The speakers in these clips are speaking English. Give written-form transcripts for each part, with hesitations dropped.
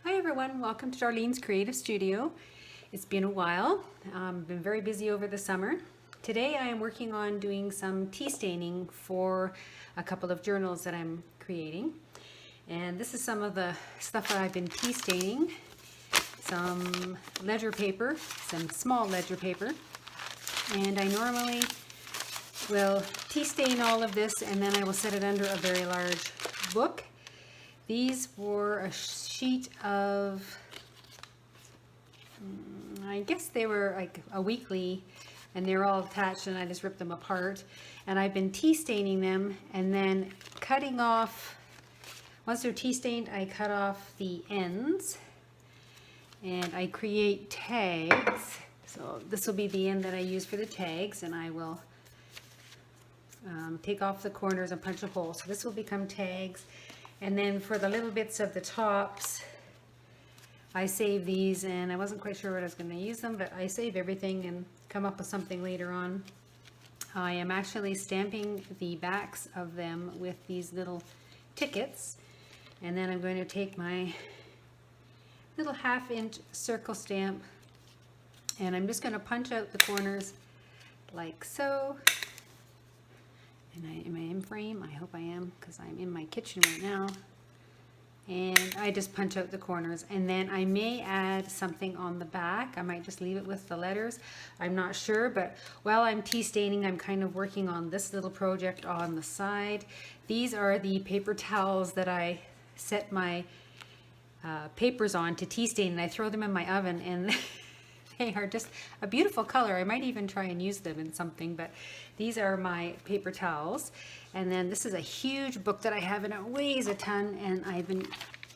Hi everyone, welcome to Darlene's Creative Studio. It's been a while. Been very busy over the summer. Today I am working on doing some tea staining for a couple of journals that I'm creating. And this is some of the stuff that I've been tea staining. Some ledger paper, some small ledger paper. And I normally will tea stain all of this and then I will set it under a very large book. These were a sheet of, I guess they were like a weekly, and they're all attached and I just ripped them apart. And I've been tea staining them and then cutting off, once they're tea stained, I cut off the ends and I create tags. So this will be the end that I use for the tags, and I will take off the corners and punch a hole. So this will become tags. And then for the little bits of the tops, I save these, and I wasn't quite sure what I was going to use them, but I save everything and come up with something later on. I am actually stamping the backs of them with these little tickets, and then I'm going to take my little 1/2-inch circle stamp and I'm just going to punch out the corners like so. And am I in frame? I hope I am, because I'm in my kitchen right now. And I just punch out the corners, and then I may add something on the back. I might just leave it with the letters. I'm not sure, but while I'm tea staining, I'm kind of working on this little project on the side. These are the paper towels that I set my papers on to tea stain, and I throw them in my oven, and they are just a beautiful color. I might even try and use them in something, but these are my paper towels. And then this is a huge book that I have, and it weighs a ton, and I've been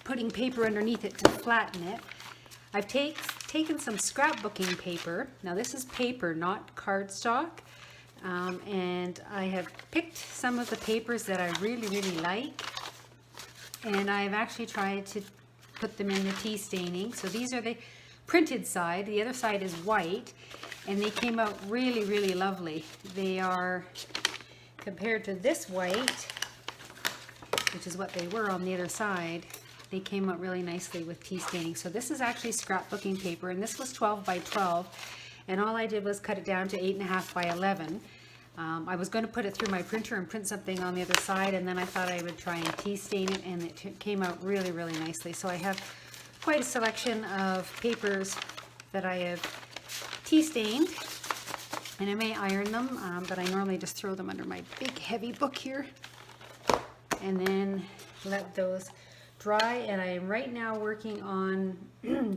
putting paper underneath it to flatten it. I've taken some scrapbooking paper. Now this is paper, not cardstock. And I have picked some of the papers that I really like, and I've actually tried to put them in the tea staining. So these are the printed side, the other side is white, and they came out really lovely. They are, compared to this white, which is what they were on the other side, they came out really nicely with tea staining. So this is actually scrapbooking paper, and this was 12 by 12, and all I did was cut it down to 8.5 by 11. I was going to put it through my printer and print something on the other side, and then I thought I would try and tea stain it, and it came out really nicely. So I have quite a selection of papers that I have tea stained, and I may iron them, but I normally just throw them under my big heavy book here and then let those dry. And I am right now working on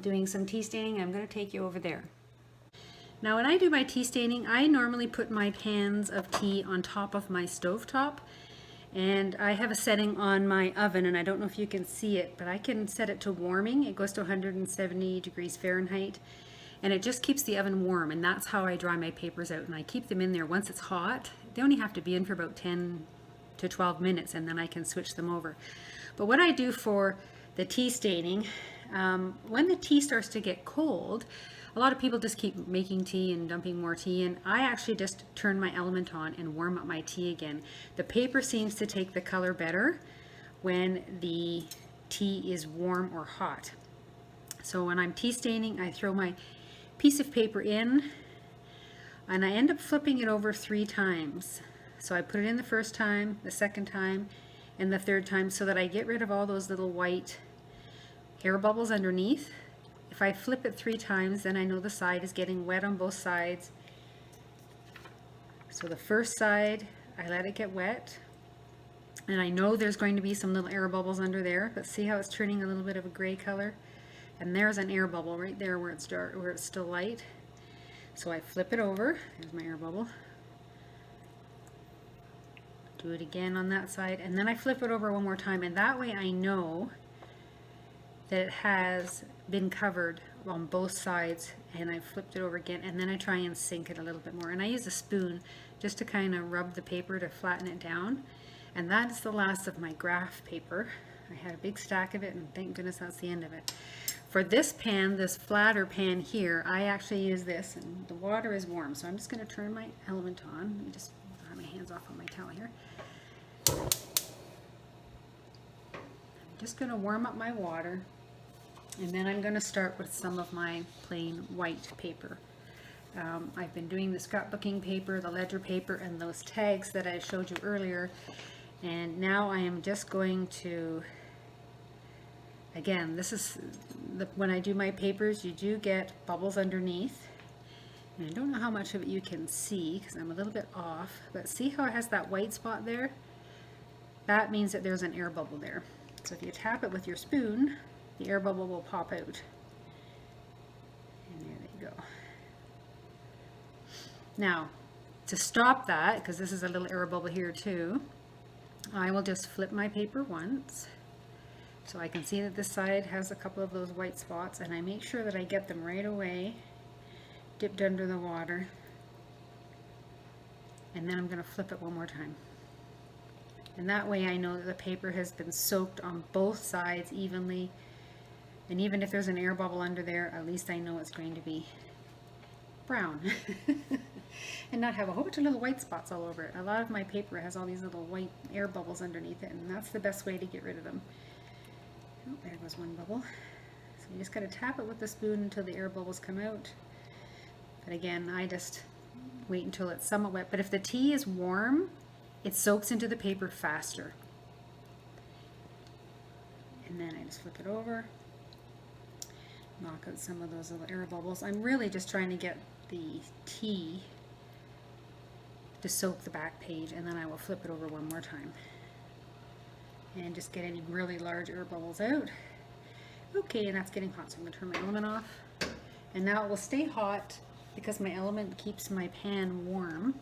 doing some tea staining. I'm going to take you over there. Now when I do my tea staining, I normally put my pans of tea on top of my stovetop. And I have a setting on my oven, and I don't know if you can see it, but I can set it to warming. It goes to 170 degrees Fahrenheit, and it just keeps the oven warm, and that's how I dry my papers out. And I keep them in there once it's hot. They only have to be in for about 10 to 12 minutes, and then I can switch them over. But what I do for the tea staining, when the tea starts to get cold, a lot of people just keep making tea and dumping more tea, and I actually just turn my element on and warm up my tea again. The paper seems to take the color better when the tea is warm or hot. So when I'm tea staining, I throw my piece of paper in, and I end up flipping it over 3 times. So I put it in the first time, the second time, and the third time, so that I get rid of all those little white air bubbles underneath. If I flip it 3 times, then I know the side is getting wet on both sides. So the first side, I let it get wet, and I know there's going to be some little air bubbles under there, but see how it's turning a little bit of a gray color? And there's an air bubble right there where it's dark, where it's still light. So I flip it over. There's my air bubble. Do it again on that side, and then I flip it over one more time, and that way I know that it has been covered on both sides. And I flipped it over again, and then I try and sink it a little bit more, and I use a spoon just to kind of rub the paper to flatten it down. And that's the last of my graph paper. I had a big stack of it, and thank goodness that's the end of it. For this pan, this flatter pan here, I actually use this, and the water is warm, so I'm just going to turn my element on. Let me just dry my hands off on my towel here. I'm just going to warm up my water. And then I'm going to start with some of my plain white paper. I've been doing the scrapbooking paper, the ledger paper, and those tags that I showed you earlier. And now I am just going to, again, this is, when I do my papers, you do get bubbles underneath. And I don't know how much of it you can see because I'm a little bit off, but see how it has that white spot there? That means that there's an air bubble there. So if you tap it with your spoon, the air bubble will pop out. And there they go. Now, to stop that, because this is a little air bubble here too, I will just flip my paper once. So I can see that this side has a couple of those white spots, and I make sure that I get them right away, dipped under the water. And then I'm going to flip it one more time. And that way I know that the paper has been soaked on both sides evenly. And even if there's an air bubble under there, at least I know it's going to be brown. And not have a whole bunch of little white spots all over it. A lot of my paper has all these little white air bubbles underneath it, and that's the best way to get rid of them. Oh, there goes one bubble. So you just got to tap it with the spoon until the air bubbles come out. But again, I just wait until it's somewhat wet. But if the tea is warm, it soaks into the paper faster. And then I just flip it over, knock out some of those little air bubbles. I'm really just trying to get the tea to soak the back page, and then I will flip it over one more time and just get any really large air bubbles out. Okay, and that's getting hot, so I'm going to turn my element off. And now it will stay hot because my element keeps my pan warm.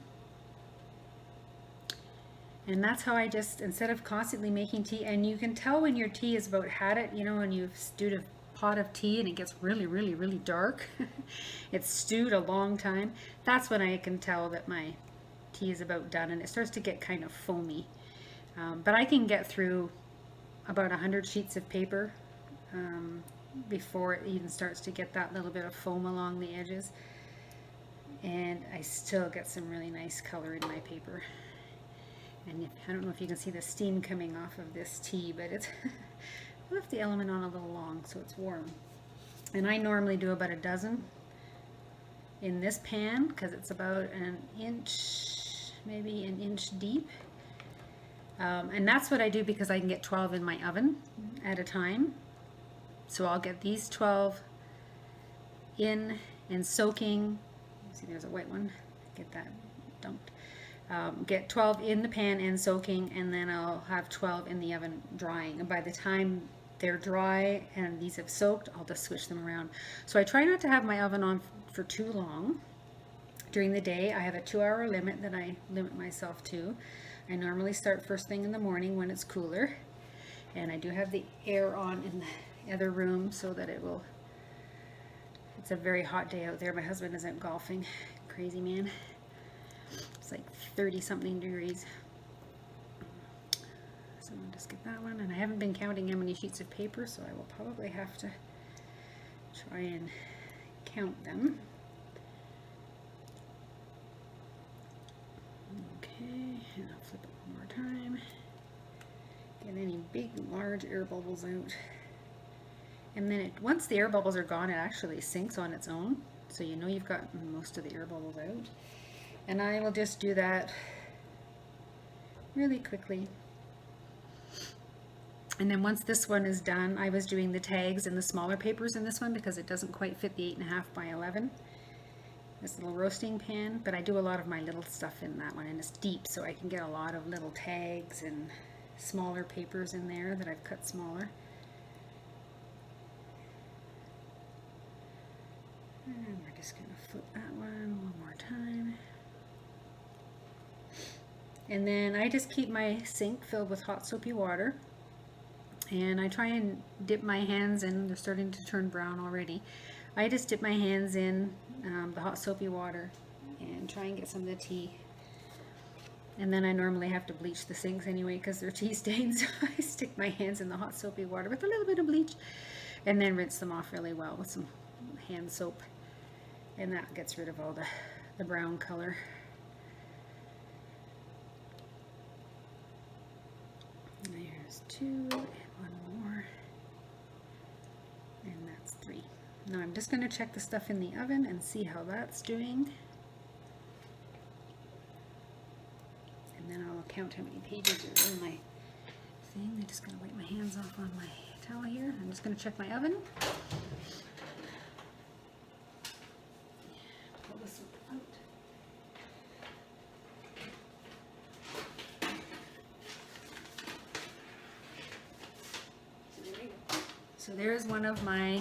And that's how I just, instead of constantly making tea, and you can tell when your tea is about had it, you know, when you've stewed a pot of tea and it gets really, really, really dark, it's stewed a long time, that's when I can tell that my tea is about done, and it starts to get kind of foamy. But I can get through about 100 sheets of paper before it even starts to get that little bit of foam along the edges, and I still get some really nice color in my paper. And I don't know if you can see the steam coming off of this tea, but it's I left the element on a little long so it's warm. And I normally do about a dozen in this pan because it's about an inch, maybe an inch deep. And that's what I do because I can get 12 in my oven at a time. So I'll get these 12 in and soaking. See, there's a white one. Get that dumped. Get 12 in the pan and soaking, and then I'll have 12 in the oven drying. And by the time they're dry and these have soaked, I'll just switch them around. So I try not to have my oven on for too long. During the day, I have a 2-hour limit that I limit myself to. I normally start first thing in the morning when it's cooler, and I do have the air on in the other room so that it will, it's a very hot day out there. My husband is out golfing, crazy man. It's like 30 something degrees. So I'll just get that one, and I haven't been counting how many sheets of paper, so I will probably have to try and count them. Okay, and I'll flip it one more time. Get any big, large air bubbles out. And then once the air bubbles are gone, it actually sinks on its own, so you know you've got most of the air bubbles out. And I will just do that really quickly. And then once this one is done, I was doing the tags and the smaller papers in this one because it doesn't quite fit the 8.5 by 11. This little roasting pan, but I do a lot of my little stuff in that one, and it's deep, so I can get a lot of little tags and smaller papers in there that I've cut smaller. And we're just going to flip that one more time. And then I just keep my sink filled with hot soapy water, and I try and dip my hands in. They're starting to turn brown already. I just dip my hands in the hot soapy water and try and get some of the tea. And then I normally have to bleach the sinks anyway because they're tea stains. So I stick my hands in the hot soapy water with a little bit of bleach and then rinse them off really well with some hand soap, and that gets rid of all the brown color. There's two and one more, and Now I'm just going to check the stuff in the oven and see how that's doing. And then I'll count how many pages are in my thing. I'm just going to wipe my hands off on my towel here. I'm just going to check my oven. Pull this one out. So there's one of my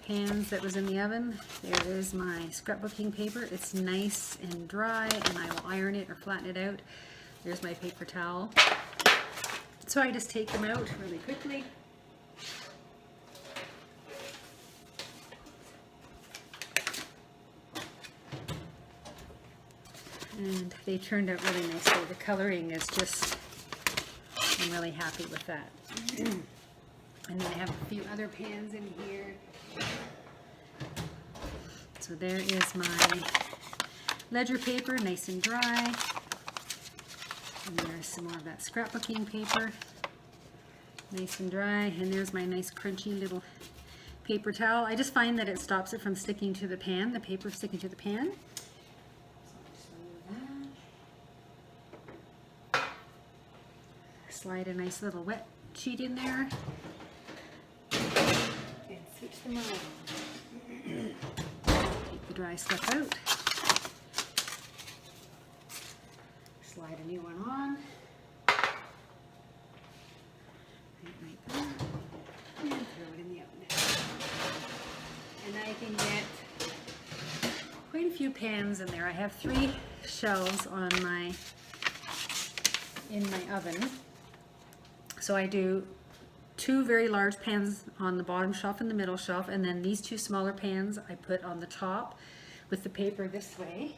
pans that was in the oven. There is my scrapbooking paper. It's nice and dry, and I will iron it or flatten it out. There's my paper towel. So I just take them out really quickly. And they turned out really nicely. The coloring is just, I'm really happy with that. And then I have a few other pans in here. So there is my ledger paper, nice and dry. And there's some more of that scrapbooking paper, nice and dry. And there's my nice crunchy little paper towel. I just find that it stops it from sticking to the pan, the paper sticking to the pan. So I'll just remove that. Slide a nice little wet sheet in there. And switch them on. Take the dry stuff out. Slide a new one on. Right there. And throw it in the oven. And I can get quite a few pans in there. I have 3 shelves on in my oven. So I do 2 very large pans on the bottom shelf and the middle shelf, and then these 2 smaller pans I put on the top with the paper this way.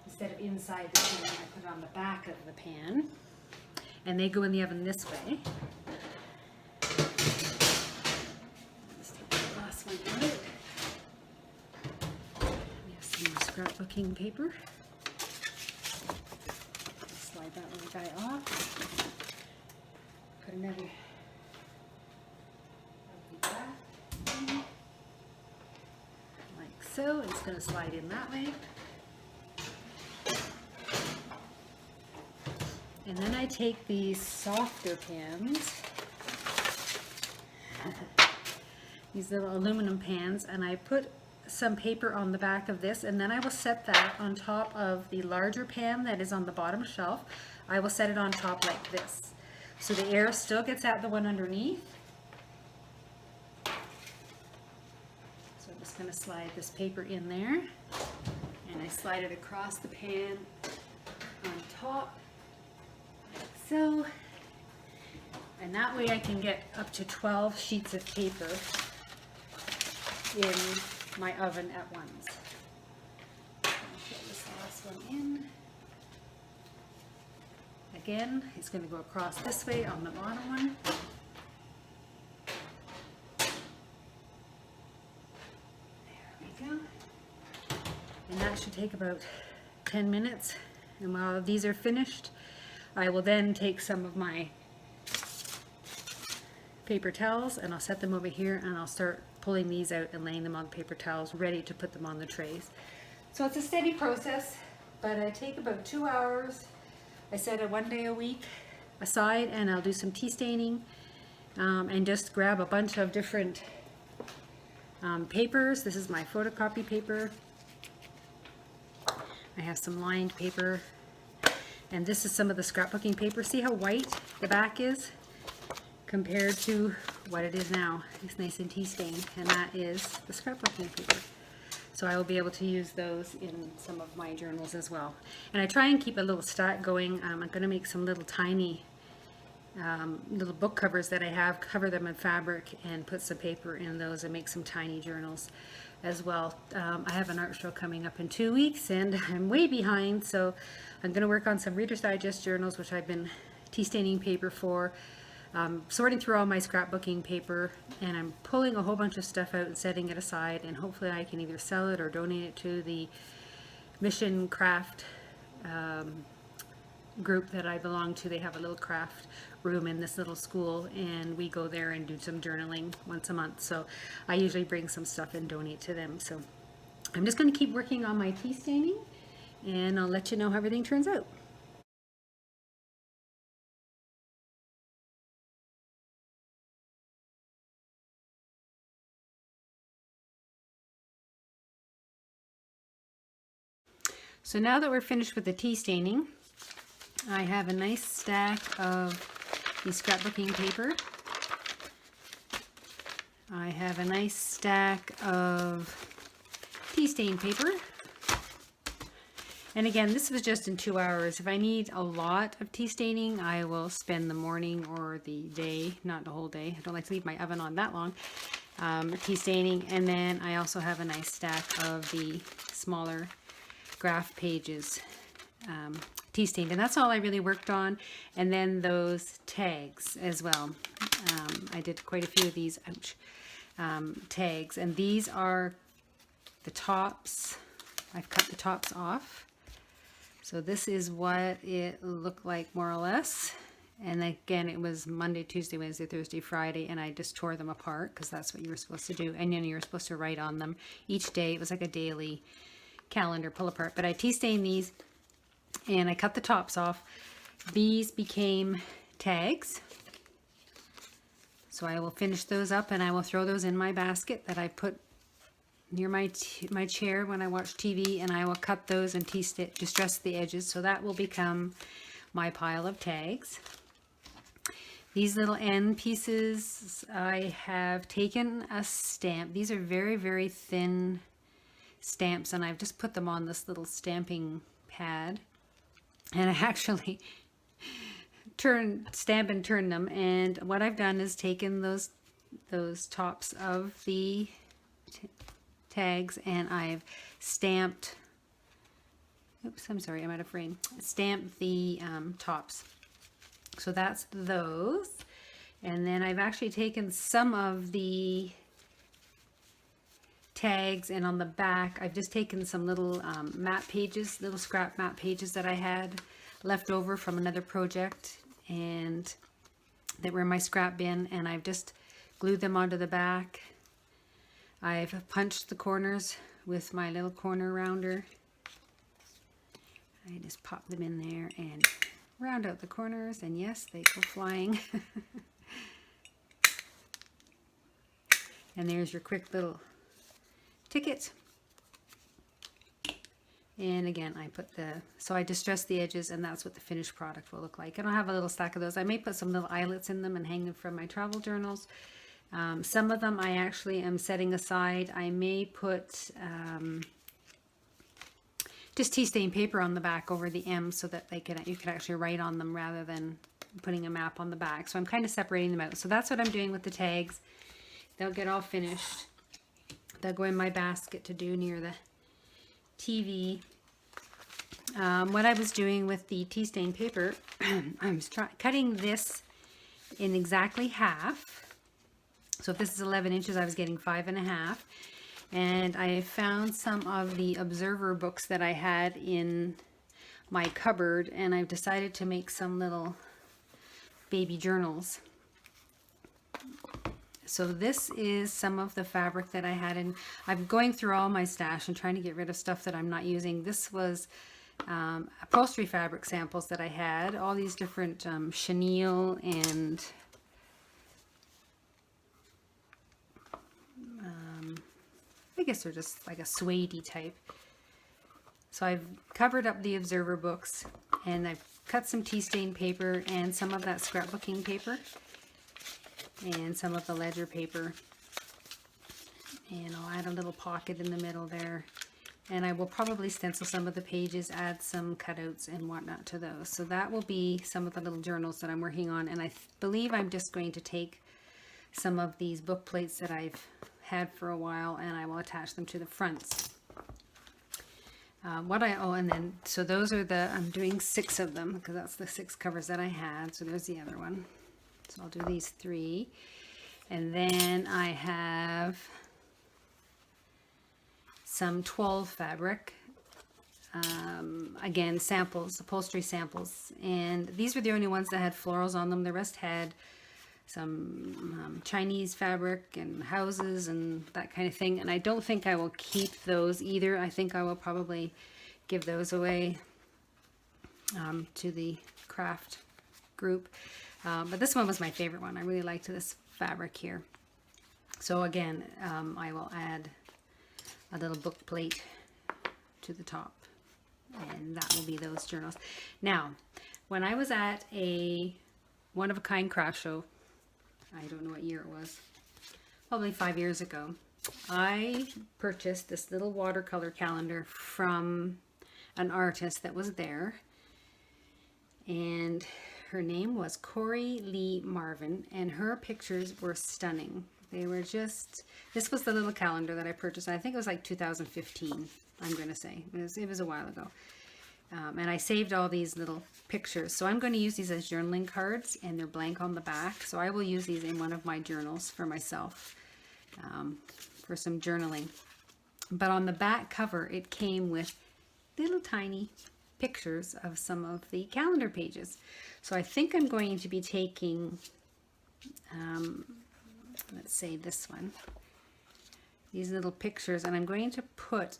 Instead of inside the pan, I put it on the back of the pan, and they go in the oven this way. Let's take the last one out. We have some more scrapbooking paper. Slide that little guy off. Put another like so. It's going to slide in that way. And then I take these softer pans, these little aluminum pans, and I put some paper on the back of this, and then I will set that on top of the larger pan that is on the bottom shelf. I will set it on top like this. So the air still gets at the one underneath. So I'm just going to slide this paper in there, and I slide it across the pan on top. So, and that way I can get up to 12 sheets of paper in my oven at once. I'll put this last one in. Again, it's going to go across this way on the bottom one. There we go. And that should take about 10 minutes. And while these are finished, I will then take some of my paper towels and I'll set them over here, and I'll start pulling these out and laying them on paper towels ready to put them on the trays. So it's a steady process, but I take about 2 hours. I set it 1 day a week aside, and I'll do some tea staining and just grab a bunch of different papers. This is my photocopy paper. I have some lined paper. And this is some of the scrapbooking paper. See how white the back is compared to what it is now. It's nice and tea stained, and that is the scrapbooking paper. So I will be able to use those in some of my journals as well. And I try and keep a little stack going. I'm going to make some little tiny little book covers that I have, cover them in fabric and put some paper in those and make some tiny journals as well. I have an art show coming up in 2 weeks, and I'm way behind, so I'm going to work on some Reader's Digest journals, which I've been tea staining paper for, sorting through all my scrapbooking paper, and I'm pulling a whole bunch of stuff out and setting it aside, and hopefully I can either sell it or donate it to the Mission Craft group that I belong to, they have a little craft room in this little school, and we go there and do some journaling once a month. So I usually bring some stuff and donate to them. So I'm just going to keep working on my tea staining, and I'll let you know how everything turns out. So now that we're finished with the tea staining, I have a nice stack of the scrapbooking paper. I have a nice stack of tea stain paper. And again, this was just in 2 hours. If I need a lot of tea staining, I will spend the morning or the day, not the whole day. I don't like to leave my oven on that long. Tea staining. And then I also have a nice stack of the smaller graph pages tea stained, and that's all I really worked on. And then those tags as well. I did quite a few of these tags, and these are the tops. I've cut the tops off, so this is what it looked like more or less. And again, it was Monday, Tuesday, Wednesday, Thursday, Friday, and I just tore them apart because that's what you were supposed to do. And then you were supposed to write on them each day. It was like a daily calendar pull apart. But I tea stained these and I cut the tops off. These became tags. So I will finish those up and I will throw those in my basket that I put near my chair when I watch TV, and I will cut those and distress the edges. So that will become my pile of tags. These little end pieces, I have taken a stamp. These are very, very thin stamps, and I've just put them on this little stamping pad, and I actually stamp and turn them. And what I've done is taken those tops of the tags and I've stamped, oops, I'm sorry, I'm out of frame, stamped the tops. So that's those. And then I've actually taken some of the tags, and on the back I've just taken some little map pages, little scrap map pages that I had left over from another project and that were in my scrap bin, and I've just glued them onto the back. I've punched the corners with my little corner rounder. I just pop them in there and round out the corners, and yes, they go flying. And there's your quick little ticket. And again, I put so I distressed the edges, and that's what the finished product will look like. And I'll have a little stack of those. I may put some little eyelets in them and hang them from my travel journals. Some of them I actually am setting aside. I may put just tea stain paper on the back over the M so that you can actually write on them rather than putting a map on the back. So I'm kind of separating them out. So that's what I'm doing with the tags. They'll get all finished. They'll go in my basket to do near the TV. What I was doing with the tea stain paper, I was cutting this in exactly half. So if this is 11 inches, I was getting 5.5. And I found some of the observer books that I had in my cupboard, and I've decided to make some little baby journals. So this is some of the fabric that I had, and I'm going through all my stash and trying to get rid of stuff that I'm not using. This was upholstery fabric samples that I had, all these different chenille and I guess they're just like a suede-y type. So I've covered up the observer books, and I've cut some tea stain paper and some of that scrapbooking paper and some of the ledger paper, and I'll add a little pocket in the middle there, and I will probably stencil some of the pages, add some cutouts and whatnot to those. So that will be some of the little journals that I'm working on, and I believe I'm just going to take some of these book plates that I've had for a while, and I will attach them to the fronts. So those are I'm doing 6 of them because that's the 6 covers that I had. So there's the other one. So I'll do these 3. And then I have some 12 fabric again, samples, upholstery samples. And these were the only ones that had florals on them. The rest had some Chinese fabric and houses and that kind of thing. And I don't think I will keep those either. I think I will probably give those away to the craft group. But this one was my favorite one. I really liked this fabric here. So again, I will add a little book plate to the top, and that will be those journals. Now, when I was at a one-of-a-kind craft show, I don't know what year it was, probably 5 years ago, I purchased this little watercolor calendar from an artist that was there, and her name was Corey Lee Marvin, and her pictures were stunning. They were just, this was the little calendar that I purchased. I think it was like 2015, I'm going to say. It was a while ago. And I saved all these little pictures. So I'm going to use these as journaling cards, and they're blank on the back. So I will use these in one of my journals for myself, for some journaling. But on the back cover, it came with little tiny pictures of some of the calendar pages. So I think I'm going to be taking, let's say this one, these little pictures, and I'm going to put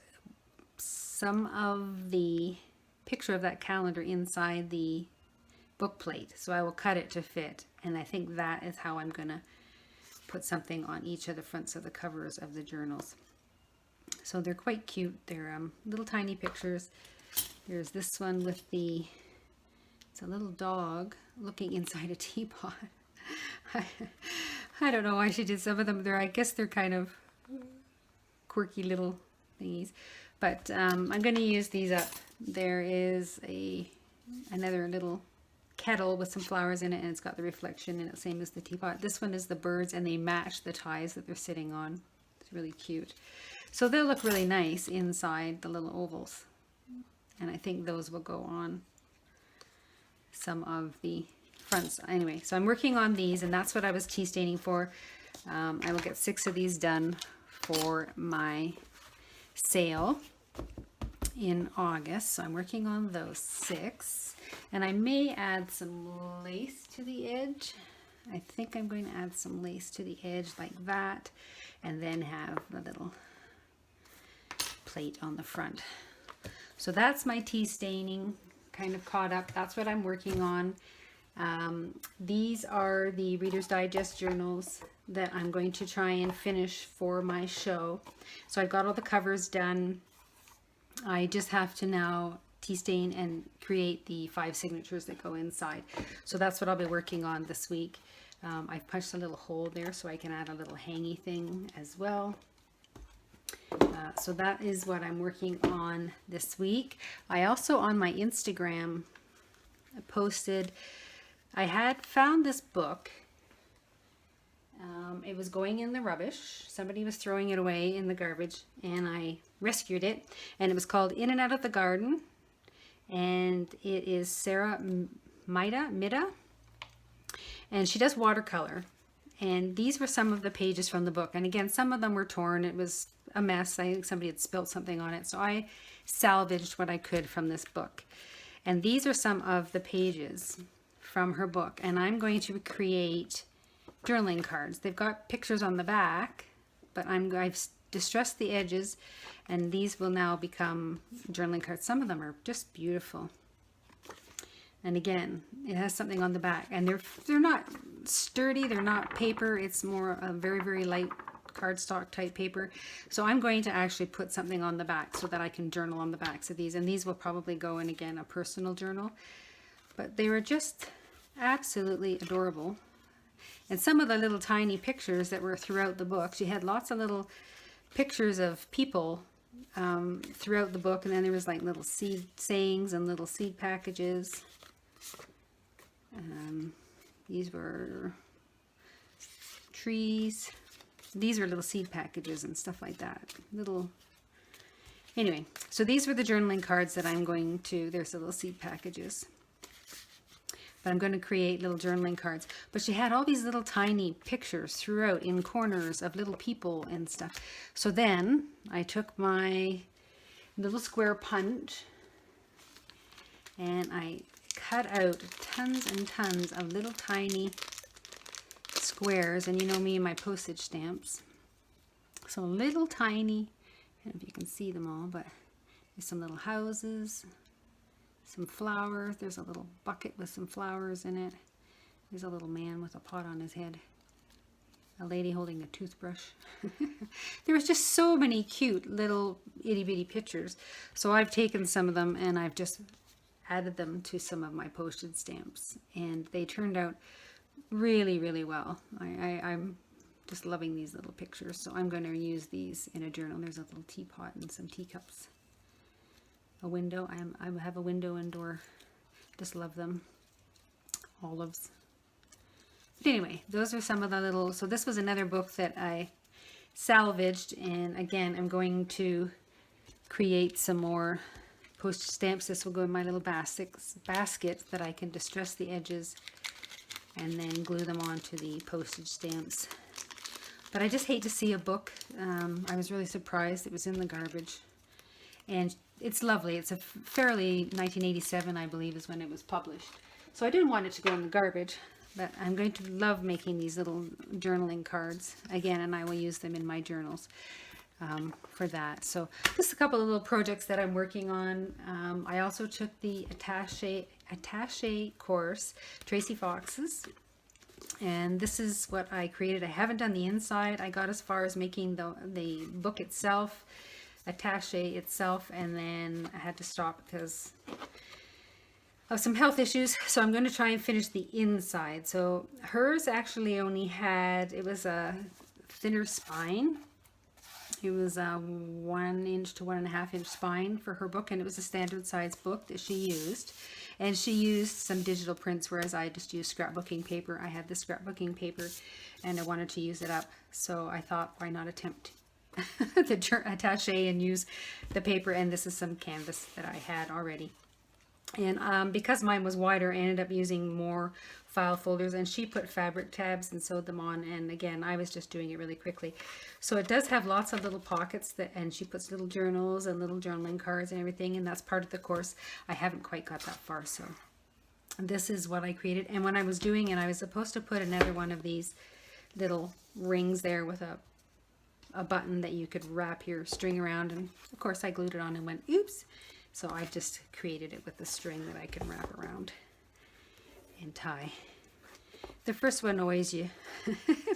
some of the picture of that calendar inside the book plate. So I will cut it to fit, and I think that is how I'm going to put something on each of the fronts of the covers of the journals. So they're quite cute. They're little tiny pictures. There's this one with it's a little dog looking inside a teapot. I don't know why she did some of them. I guess they're kind of quirky little thingies. But I'm going to use these up. There is another little kettle with some flowers in it, and it's got the reflection in it, same as the teapot. This one is the birds, and they match the ties that they're sitting on. It's really cute. So they'll look really nice inside the little ovals. And I think those will go on some of the fronts. Anyway, so I'm working on these, and that's what I was tea staining for. I will get 6 of these done for my sale in August. So I'm working on those 6, and I may add some lace to the edge. I think I'm going to add some lace to the edge like that, and then have the little plate on the front. So that's my tea staining kind of caught up. That's what I'm working on. These are the Reader's Digest journals that I'm going to try and finish for my show. So I've got all the covers done. I just have to now tea stain and create the 5 signatures that go inside. So that's what I'll be working on this week. I've punched a little hole there so I can add a little hangy thing as well. So that is what I'm working on this week. I also, on my Instagram, posted, I had found this book. It was going in the rubbish. Somebody was throwing it away in the garbage, and I rescued it. And it was called In and Out of the Garden. And it is Sarah Mida. And she does watercolor. And these were some of the pages from the book. And again, some of them were torn. It was a mess. I think somebody had spilled something on it. So I salvaged what I could from this book. And these are some of the pages from her book. And I'm going to create journaling cards. They've got pictures on the back, but I've distressed the edges, and these will now become journaling cards. Some of them are just beautiful. And again, it has something on the back, and they're not sturdy. They're not paper. It's more a very, very light cardstock type paper. So I'm going to actually put something on the back so that I can journal on the backs of these. And these will probably go in, again, a personal journal. But they were just absolutely adorable. And some of the little tiny pictures that were throughout the book, she had lots of little pictures of people throughout the book. And then there was like little seed sayings and little seed packages. These were trees. These are little seed packages and stuff like that. Anyway, so these were the journaling cards that I'm going to, there's the little seed packages. But I'm going to create little journaling cards. But she had all these little tiny pictures throughout in corners of little people and stuff. So then I took my little square punch And I cut out tons and tons of little tiny squares, and you know me and my postage stamps. So little tiny, I don't know if you can see them all, but there's some little houses, some flowers. There's a little bucket with some flowers in it. There's a little man with a pot on his head. A lady holding a toothbrush. There was just so many cute little itty bitty pictures. So I've taken some of them and I've just added them to some of my postage stamps. And they turned out really, really well. I'm just loving these little pictures. So I'm going to use these in a journal. There's a little teapot and some teacups. A window. I have a window and door. Just love them. Olives. But anyway, those are some of the little, so this was another book that I salvaged, and again, I'm going to create some more postage stamps. This will go in my little basket that I can distress the edges and then glue them onto the postage stamps. But I just hate to see a book. I was really surprised it was in the garbage. And it's lovely. It's a fairly 1987, I believe, is when it was published. So I didn't want it to go in the garbage. But I'm going to love making these little journaling cards again, and I will use them in my journals for that. So just a couple of little projects that I'm working on. I also took the attaché course, Tracy Fox's, and this is what I created. I haven't done the inside. I got as far as making the book itself, attaché itself, and then I had to stop because of some health issues, so I'm going to try and finish the inside. So hers actually only had, it was a thinner spine. It was a 1 inch to 1.5 inch spine for her book, and it was a standard size book that she used. And she used some digital prints, whereas I just used scrapbooking paper. I had the scrapbooking paper and I wanted to use it up, so I thought, why not attempt the attaché and use the paper. And this is some canvas that I had already. And because mine was wider, I ended up using more file folders, and she put fabric tabs and sewed them on. And again, I was just doing it really quickly. So it does have lots of little pockets and she puts little journals and little journaling cards and everything, and that's part of the course. I haven't quite got that far, so this is what I created. And when I was doing it, I was supposed to put another one of these little rings there with a button that you could wrap your string around, and of course I glued it on and went, oops. So I just created it with the string that I can wrap around and tie. The first one always, you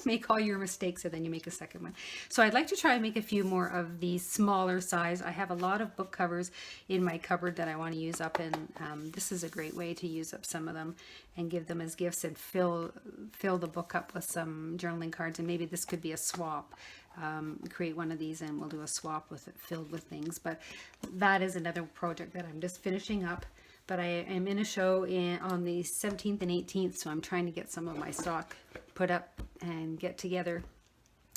make all your mistakes and then you make a second one. So I'd like to try and make a few more of these smaller size. I have a lot of book covers in my cupboard that I want to use up, and this is a great way to use up some of them and give them as gifts and fill the book up with some journaling cards. And maybe this could be a swap. Create one of these and we'll do a swap with it filled with things. But that is another project that I'm just finishing up. But I am in a show on the 17th and 18th, so I'm trying to get some of my stock put up and get together.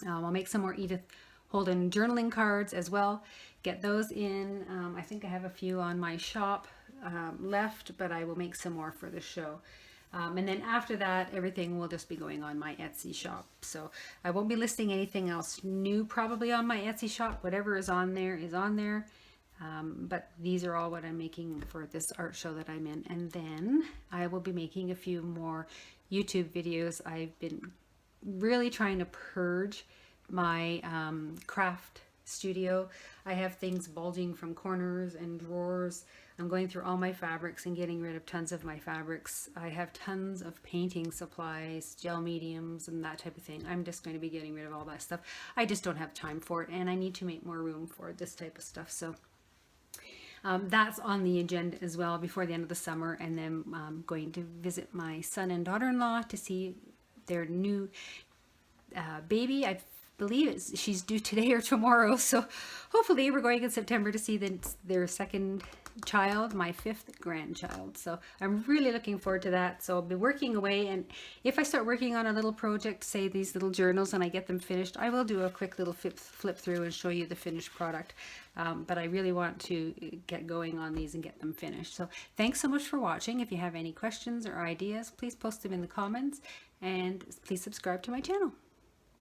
I'll make some more Edith Holden journaling cards as well. Get those in. I think I have a few on my shop left, but I will make some more for the show. And then after that, everything will just be going on my Etsy shop. So I won't be listing anything else new probably on my Etsy shop. Whatever is on there is on there. But these are all what I'm making for this art show that I'm in. And then I will be making a few more YouTube videos. I've been really trying to purge my craft studio. I have things bulging from corners and drawers. I'm going through all my fabrics and getting rid of tons of my fabrics. I have tons of painting supplies, gel mediums, and that type of thing. I'm just going to be getting rid of all that stuff. I just don't have time for it, and I need to make more room for this type of stuff. So that's on the agenda as well before the end of the summer. And then I'm going to visit my son and daughter-in-law to see their new baby. I believe she's due today or tomorrow, so hopefully we're going in September to see their second child, my 5th grandchild. So I'm really looking forward to that. So I'll be working away, and if I start working on a little project, say these little journals, and I get them finished, I will do a quick little flip through and show you the finished product. But I really want to get going on these and get them finished. So thanks so much for watching. If you have any questions or ideas, please post them in the comments, and please subscribe to my channel.